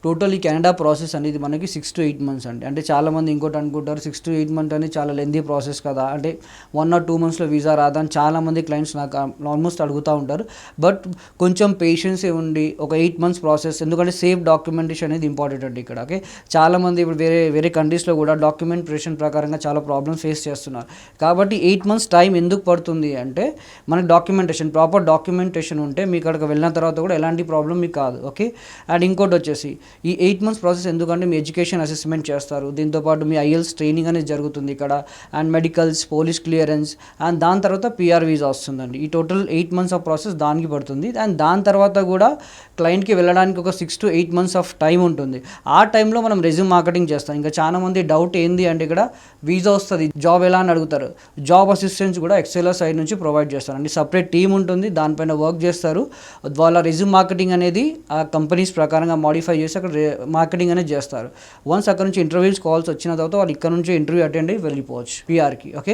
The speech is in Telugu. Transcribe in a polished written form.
టోటల్ ఈ కెనడా ప్రాసెస్ అనేది మనకి 6 to 8 months అండి. అంటే చాలామంది ఇంకోటి అనుకుంటారు 6 to 8 months అనేది చాలా లెందీ ప్రాసెస్ కదా, అంటే 1 or 2 monthsలో వీసా రాదా అని చాలామంది క్లయింట్స్ నాకు ఆల్మోస్ట్ అడుగుతూ ఉంటారు. బట్ కొంచెం పేషెన్స్ ఉండి ఒక 8 months ప్రాసెస్, ఎందుకంటే సేఫ్ డాక్యుమెంటేషన్ అనేది ఇంపార్టెంట్ అండి ఇక్కడ. ఓకే, చాలామంది ఇప్పుడు వేరే వేరే కంట్రీస్లో కూడా డాక్యుమెంటేషన్ ప్రకారంగా చాలా ప్రాబ్లమ్స్ ఫేస్ చేస్తున్నారు. కాబట్టి 8 months టైం ఎందుకు పడుతుంది అంటే మనకి ప్రాపర్ డాక్యుమెంటేషన్ ఉంటే మీ ఇక్కడికి వెళ్ళిన తర్వాత కూడా ఎలాంటి ప్రాబ్లం మీకు కాదు. ఓకే, అండ్ ఇంకోటి వచ్చేసి ఈ 8 months ప్రాసెస్ ఎందుకంటే మీ ఎడ్యుకేషన్ అసెస్మెంట్ చేస్తారు, దీంతోపాటు మీ ఐఎల్స్ ట్రైనింగ్ అనేది జరుగుతుంది ఇక్కడ, and medicals, police clearance, and దాని తర్వాత పిఆర్ వీసా వస్తుందండి. ఈ టోటల్ 8 months ఆఫ్ ప్రాసెస్ దానికి పడుతుంది. అండ్ దాని తర్వాత కూడా క్లయింట్కి వెళ్ళడానికి ఒక 6 to 8 months ఆఫ్ టైం ఉంటుంది. ఆ టైంలో మనం రెజ్యూమ్ మార్కెటింగ్ చేస్తాం. ఇంకా చాలా మంది డౌట్ ఏంది అంటే ఇక్కడ వీసా వస్తుంది, జాబ్ ఎలా అని అడుగుతారు. జాబ్ అసిస్టెంట్స్ కూడా ఎక్సెల్ఆర్ సైడ్ నుంచి ప్రొవైడ్ చేస్తారు అండి. సపరేట్ టీం ఉంటుంది, దానిపైన వర్క్ చేస్తారు. వాళ్ళ రెజ్యూమ్ మార్కెటింగ్ అనేది ఆ కంపెనీస్ ప్రకారంగా మాడిఫై చేసి అక్కడ మార్కెటింగ్ అనేది చేస్తారు. వన్స్ అక్కడ నుంచి ఇంటర్వ్యూస్ కాల్స్ వచ్చిన తర్వాత వాళ్ళు ఇక్కడ నుంచి ఇంటర్వ్యూ అటెండ్ అయ్యి వెళ్ళిపోవచ్చు పిఆర్కి. ఓకే,